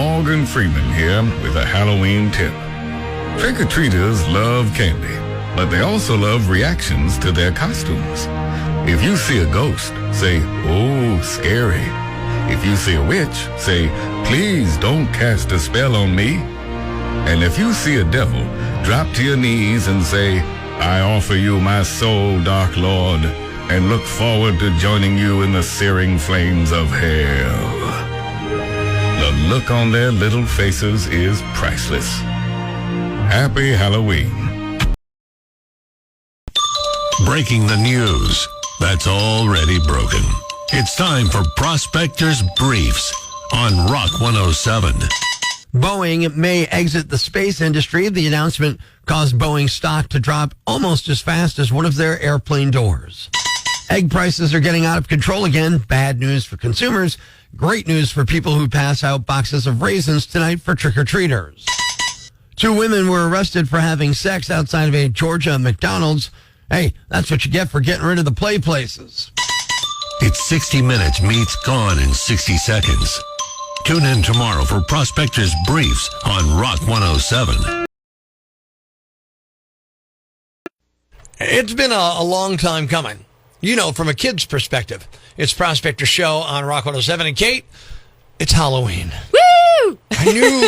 Morgan Freeman here with a Halloween tip. Trick-or-treaters love candy, but they also love reactions to their costumes. If you see a ghost, say, "Oh, scary." If you see a witch, say, "Please don't cast a spell on me." And if you see a devil, drop to your knees and say, "I offer you my soul, Dark Lord, and look forward to joining you in the searing flames of hell." The look on their little faces is priceless. Happy Halloween. Breaking the news that's already broken. It's time for Prospector's Briefs on Rock 107. Boeing may exit the space industry. The announcement caused Boeing stock to drop almost as fast as one of their airplane doors. Egg prices are getting out of control again. Bad news for consumers. Great news for people who pass out boxes of raisins tonight for trick-or-treaters. 2 women were arrested for having sex outside of a Georgia McDonald's. Hey, that's what you get for getting rid of the play places. It's 60 Minutes meets Gone in 60 Seconds. Tune in tomorrow for Prospector's Briefs on Rock 107. It's been a long time coming. You know, from a kid's perspective. It's Prospector Show on Rock 107. And Kate, it's Halloween. Woo!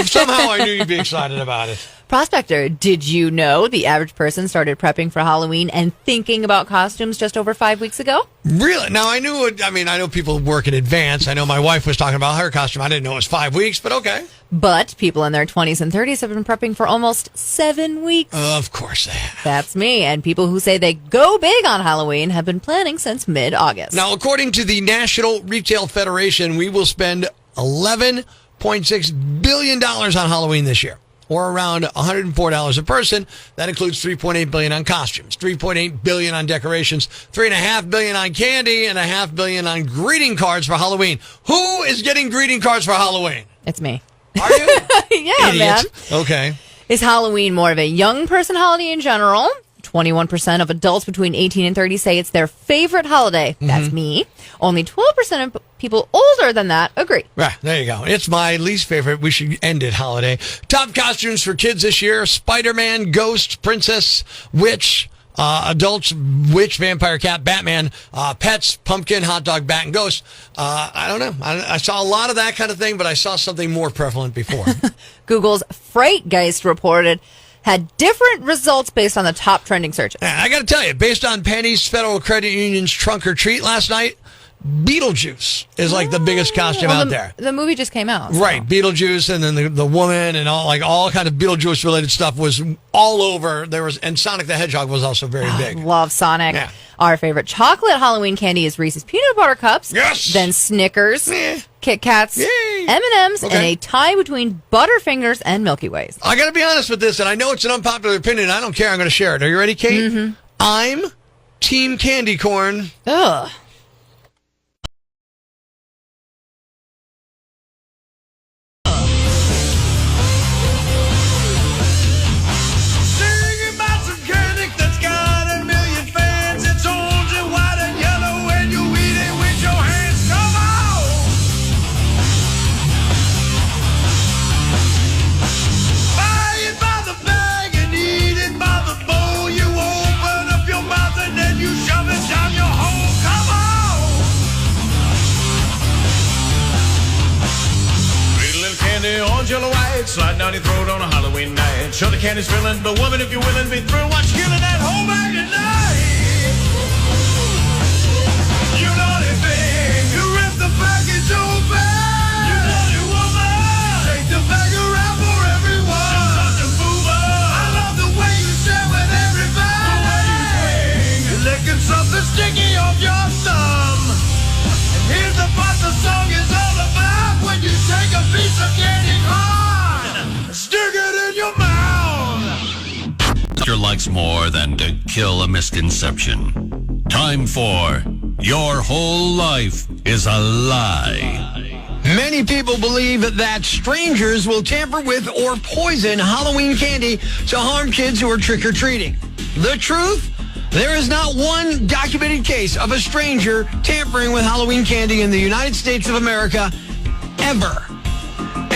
Somehow I knew you'd be excited about it. Prospector, did you know the average person started prepping for Halloween and thinking about costumes just over 5 weeks ago? Really? Now, I know people work in advance. I know my wife was talking about her costume. I didn't know it was 5 weeks, but okay. But people in their 20s and 30s have been prepping for almost 7 weeks. Of course they have. That's me. And people who say they go big on Halloween have been planning since mid-August. Now, according to the National Retail Federation, we will spend $11.6 billion on Halloween this year, or around $104 a person. That includes $3.8 billion on costumes, $3.8 billion on decorations, $3.5 billion on candy, and $500 million on greeting cards for Halloween. Who is getting greeting cards for Halloween? It's me. Are you? Yeah, Idiot. man. Okay. Is Halloween more of a young person holiday in general? 21% of adults between 18 and 30 say it's their favorite holiday. That's me. Only 12% of people older than that agree. Right, there you go. It's my least favorite. We should end it holiday. Top costumes for kids this year: Spider-Man, Ghost, Princess, Witch, adults, Witch, Vampire, Cat, Batman, Pets, Pumpkin, Hot Dog, Bat, and Ghost. I don't know. I saw a lot of that kind of thing, but I saw something more prevalent before. Google's Frightgeist reported had different results based on the top trending searches. I got to tell you, based on Penny's Federal Credit Union's Trunk or Treat last night, Beetlejuice is like the biggest costume out there. The movie just came out. Right, Beetlejuice, and then the woman, and all kind of Beetlejuice related stuff was all over. And Sonic the Hedgehog was also very big. Love Sonic. Yeah. Our favorite chocolate Halloween candy is Reese's Peanut Butter Cups. Yes. Then Snickers, Kit Kats, Yay. M&M's, Okay. and a tie between Butterfingers and Milky Ways. I got to be honest with this, and I know it's an unpopular opinion. I don't care. I'm going to share it. Are you ready, Kate? I'm Team Candy Corn. Ugh. Orange, yellow, white, slide down your throat on a Halloween night. Sure the candy's filling, but woman, if you're willing, be through. Watch killing that whole bag at night. You naughty thing, you rip the package open. You naughty woman, take the bag around for everyone. You're such a mover. I love the way you share with everybody. The way you swing, you're licking something sticky off your thumb. And here's the part the song is all about. When you take a piece of candy corn, stick it in your mouth. Likes more than to kill a misconception. Time for Your Whole Life is a Lie. Many people believe that strangers will tamper with or poison Halloween candy to harm kids who are trick-or-treating. The truth? There is not one documented case of a stranger tampering with Halloween candy in the United States of America ever.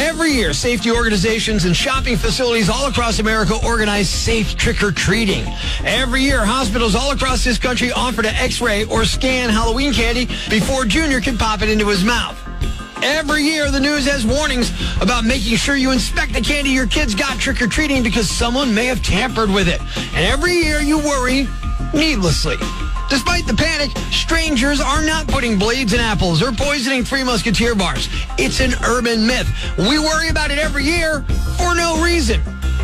Every year, safety organizations and shopping facilities all across America organize safe trick-or-treating. Every year, hospitals all across this country offer to x-ray or scan Halloween candy before Junior can pop it into his mouth. Every year, the news has warnings about making sure you inspect the candy your kids got trick-or-treating because someone may have tampered with it. And every year, you worry needlessly. Despite the panic, strangers are not putting blades in apples or poisoning Three Musketeer bars. It's an urban myth. We worry about it every year for no reason.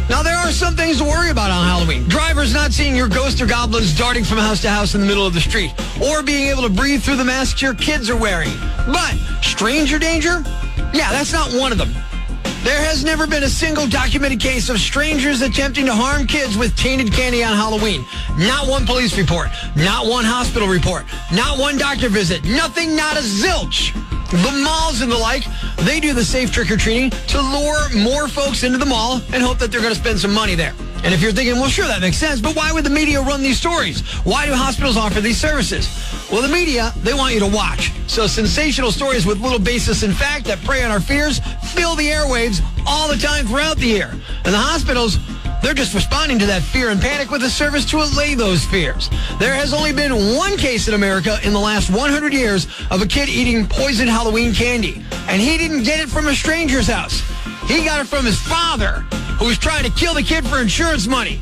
Now, there are some things to worry about on Halloween. Drivers not seeing your ghost or goblins darting from house to house in the middle of the street, or being able to breathe through the masks your kids are wearing. But stranger danger? Yeah, that's not one of them. There has never been a single documented case of strangers attempting to harm kids with tainted candy on Halloween. Not one police report. Not one hospital report. Not one doctor visit. Nothing, not a zilch. The malls and the like, they do the safe trick-or-treating to lure more folks into the mall and hope that they're going to spend some money there. And if you're thinking, well, sure, that makes sense, but why would the media run these stories? Why do hospitals offer these services? Well, the media, they want you to watch. So sensational stories with little basis in fact that prey on our fears fill the airwaves all the time throughout the year. And the hospitals, they're just responding to that fear and panic with a service to allay those fears. There has only been one case in America in the last 100 years of a kid eating poisoned Halloween candy. And he didn't get it from a stranger's house. He got it from his father, who was trying to kill the kid for insurance money.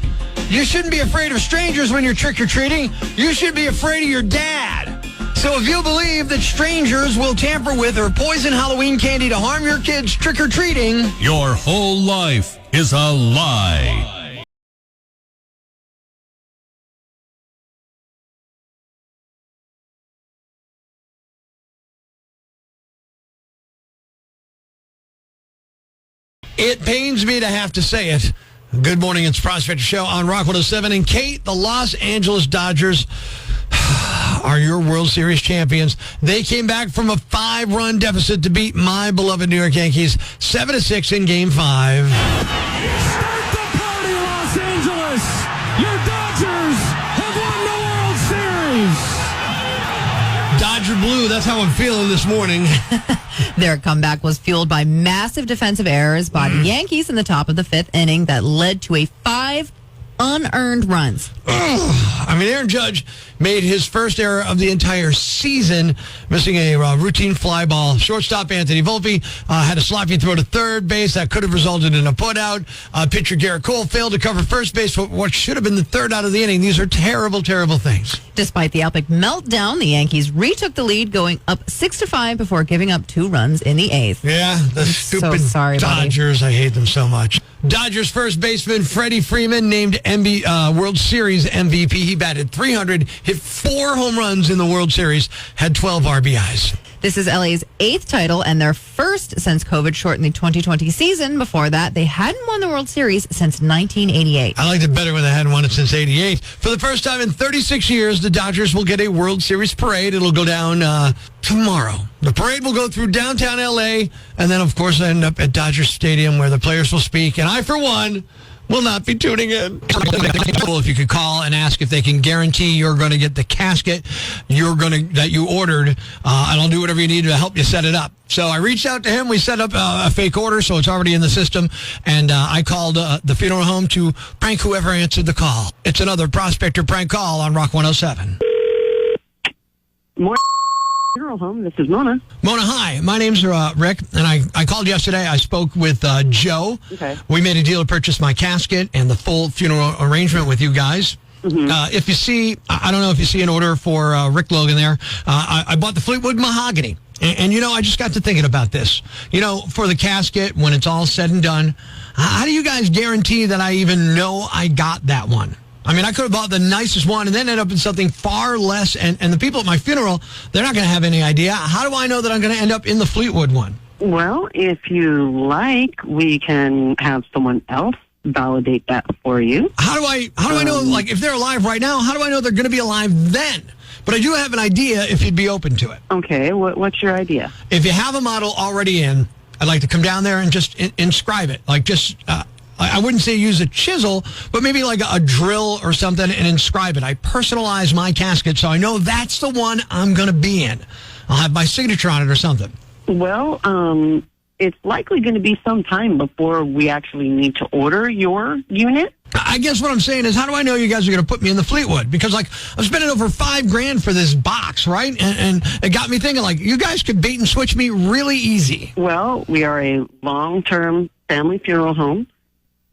You shouldn't be afraid of strangers when you're trick-or-treating. You should be afraid of your dad. So if you believe that strangers will tamper with or poison Halloween candy to harm your kids trick-or-treating, Your whole life is a lie. it pains me to have to say it. Good morning, it's Prospector Show on Rock 107. And Kate, the Los Angeles Dodgers are your World Series champions. They came back from a 5-run deficit to beat my beloved New York Yankees 7-6 in Game 5. Start the party, Los Angeles! Your Dodgers have won the World Series! Dodger Blue, that's how I'm feeling this morning. Their comeback was fueled by massive defensive errors by the Yankees in the top of the 5th inning that led to 5 unearned runs. I mean, Aaron Judge made his first error of the entire season, missing a routine fly ball. Shortstop Anthony Volpe had a sloppy throw to third base that could have resulted in a putout. Pitcher Garrett Cole failed to cover first base for what should have been the third out of the inning. These are terrible, terrible things. Despite the epic meltdown, the Yankees retook the lead, going up 6-5 before giving up 2 runs in the 8th. Yeah, the stupid sorry, buddy. Dodgers. I hate them so much. Dodgers first baseman Freddie Freeman named World Series MVP. He batted .300, hit 4 home runs in the World Series, had 12 RBIs. This is LA's 8th title and their first since COVID shortened the 2020 season. Before that, they hadn't won the World Series since 1988. I liked it better when they hadn't won it since '88. For the first time in 36 years, the Dodgers will get a World Series parade. It'll go down tomorrow. The parade will go through downtown LA and then, of course, end up at Dodger Stadium where the players will speak. And I, for one, will not be tuning in. If you could call and ask if they can guarantee you're going to get the casket that you ordered, and I'll do whatever you need to help you set it up. So I reached out to him. We set up a fake order, so it's already in the system. And I called the funeral home to prank whoever answered the call. It's another Prospector prank call on Rock 107. More funeral home. This is Mona. Mona, hi. My name's Rick, and I called yesterday. I spoke with Joe. Okay. We made a deal to purchase my casket and the full funeral arrangement with you guys. Mm-hmm. If you see, I don't know if you see an order for Rick Logan there. I bought the Fleetwood mahogany. And, I just got to thinking about this. For the casket, when it's all said and done, how do you guys guarantee that I even know I got that one? I mean, I could have bought the nicest one and then end up in something far less. And the people at my funeral, they're not going to have any idea. How do I know that I'm going to end up in the Fleetwood one? Well, if you like, we can have someone else validate that for you. How do I know, like, if they're alive right now, how do I know they're going to be alive then? But I do have an idea if you'd be open to it. Okay, what's your idea? If you have a model already in, I'd like to come down there and just inscribe it. Like, just... I wouldn't say use a chisel, but maybe like a drill or something and inscribe it. I personalize my casket so I know that's the one I'm going to be in. I'll have my signature on it or something. Well, it's likely going to be some time before we actually need to order your unit. I guess what I'm saying is, how do I know you guys are going to put me in the Fleetwood? Because, like, I'm spending over $5,000 for this box, right? And it got me thinking, like, you guys could bait and switch me really easy. Well, we are a long-term family funeral home.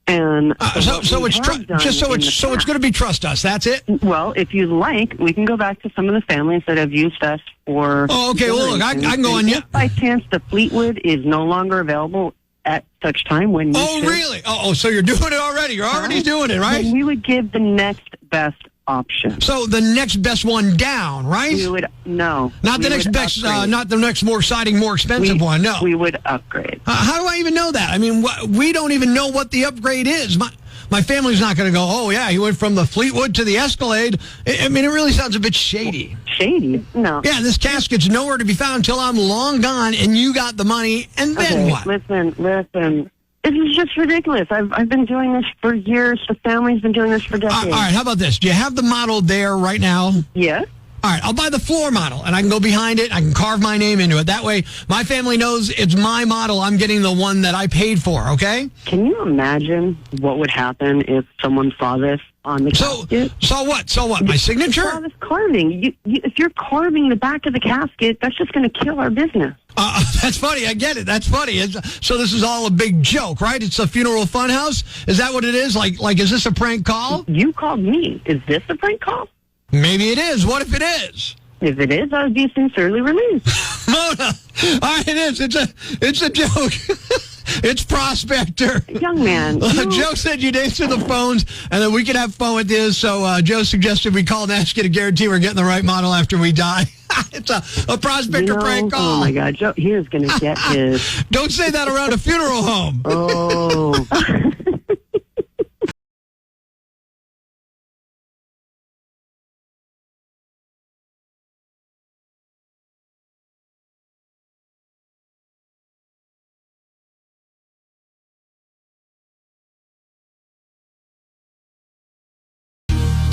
And so it's going to be trust us. That's it. Well, if you'd like, we can go back to some of the families that have used us for. Oh, okay. Well, look, I can go on. If by chance the Fleetwood is no longer available at such time when you should, really? Oh, so you're doing it already. You're already doing it, right? Then we would give the next best option. So the next best one down, right? We would not the next best, not the next more exciting, more expensive one. No, we would upgrade. How do I even know that? I mean, we don't even know what the upgrade is. My family's not going to go, oh, yeah, he went from the Fleetwood to the Escalade. I mean, it really sounds a bit shady. Shady? No. Yeah, this casket's nowhere to be found until I'm long gone and you got the money, and then what? Listen. This is just ridiculous. I've been doing this for years. The family's been doing this for decades. All right, how about this? Do you have the model there right now? Yes. All right, I'll buy the floor model, and I can go behind it. I can carve my name into it. That way, my family knows it's my model. I'm getting the one that I paid for, okay? Can you imagine what would happen if someone saw this on the casket? So what? My signature? Saw this carving. If you're carving the back of the casket, that's just going to kill our business. That's funny. I get it. That's funny. So this is all a big joke, right? It's a funeral fun house? Is that what it is? Like, is this a prank call? You called me. Is this a prank call? Maybe it is. What if it is? If it is, I would be sincerely relieved. Mona, all right, it is. It's a joke. It's Prospector. Young man. Joe said you'd answer the phones and then we could have fun with this. So Joe suggested we call and ask you to guarantee we're getting the right model after we die. It's a Prospector prank call. Oh, my God. Joe, he is going to get his. Don't say that around a funeral home. Oh.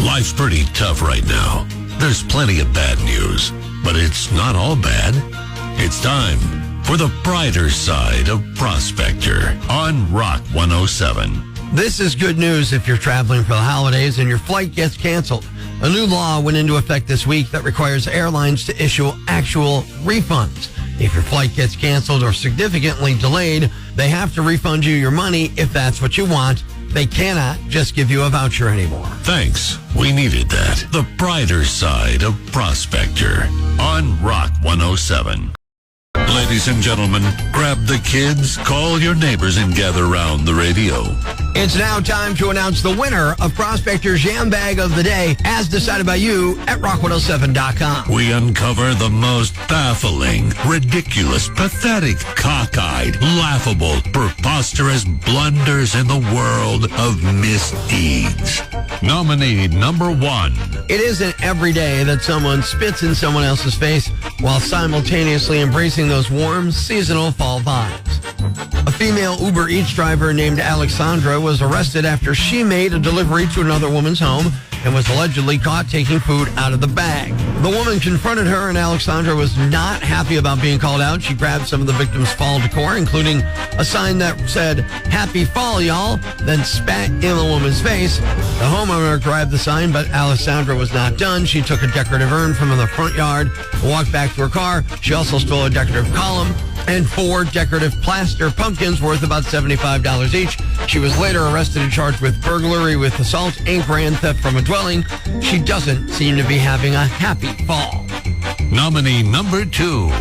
Life's pretty tough right now. There's plenty of bad news, but it's not all bad. It's time for the brighter side of Prospector on Rock 107. This is good news if you're traveling for the holidays and your flight gets canceled. A new law went into effect this week that requires airlines to issue actual refunds. If your flight gets canceled or significantly delayed, they have to refund you your money if that's what you want. They cannot just give you a voucher anymore. Thanks. We needed that. The brighter side of Prospector on Rock 107. Ladies and gentlemen, grab the kids, call your neighbors, and gather around the radio. It's now time to announce the winner of Prospector's Jam Bag of the Day, as decided by you at rock107.com. We uncover the most baffling, ridiculous, pathetic, cockeyed, laughable, preposterous blunders in the world of misdeeds. Nominee number 1. It isn't every day that someone spits in someone else's face while simultaneously embracing those warm, seasonal fall vibes. A female Uber Eats driver named Alexandra was arrested after she made a delivery to another woman's home and was allegedly caught taking food out of the bag. The woman confronted her, and Alexandra was not happy about being called out. She grabbed some of the victim's fall decor, including a sign that said, "Happy Fall, y'all," then spat in the woman's face. The homeowner grabbed the sign, but Alexandra was not done. She took a decorative urn from the front yard and walked back to her car. She also stole a decorative column and 4 decorative plaster pumpkins worth about $75 each. She was later arrested and charged with burglary with assault and grand theft from a dwelling. She doesn't seem to be having a happy fall. Nominee number 2.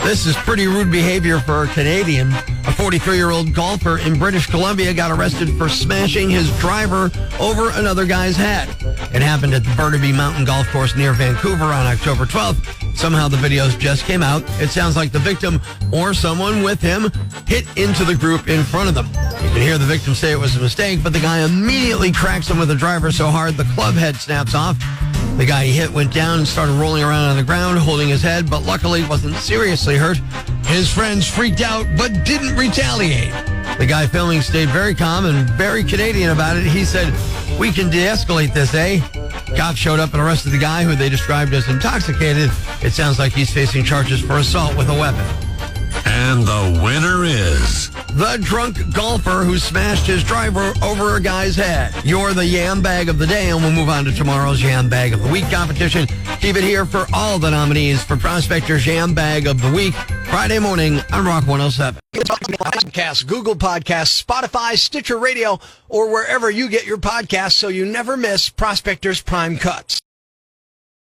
This is pretty rude behavior for a Canadian. A 43-year-old golfer in British Columbia got arrested for smashing his driver over another guy's head. It happened at the Burnaby Mountain Golf Course near Vancouver on October 12th. Somehow the videos just came out. It sounds like the victim or someone with him hit into the group in front of them. You can hear the victim say it was a mistake, but the guy immediately cracks him with the driver so hard the club head snaps off. The guy he hit went down and started rolling around on the ground, holding his head, but luckily wasn't seriously hurt. His friends freaked out, but didn't retaliate. The guy filming stayed very calm and very Canadian about it. He said, "We can de-escalate this, eh?" Cops showed up and arrested the guy, who they described as intoxicated. It sounds like he's facing charges for assault with a weapon. And the winner is... The drunk golfer who smashed his driver over a guy's head. You're the Yam Bag of the Day, and we'll move on to tomorrow's Yam Bag of the Week competition. Keep it here for all the nominees for Prospector's Yam Bag of the Week, Friday morning on Rock 107. Podcast, Google Podcasts, Spotify, Stitcher Radio, or wherever you get your podcasts so you never miss Prospector's Prime Cuts.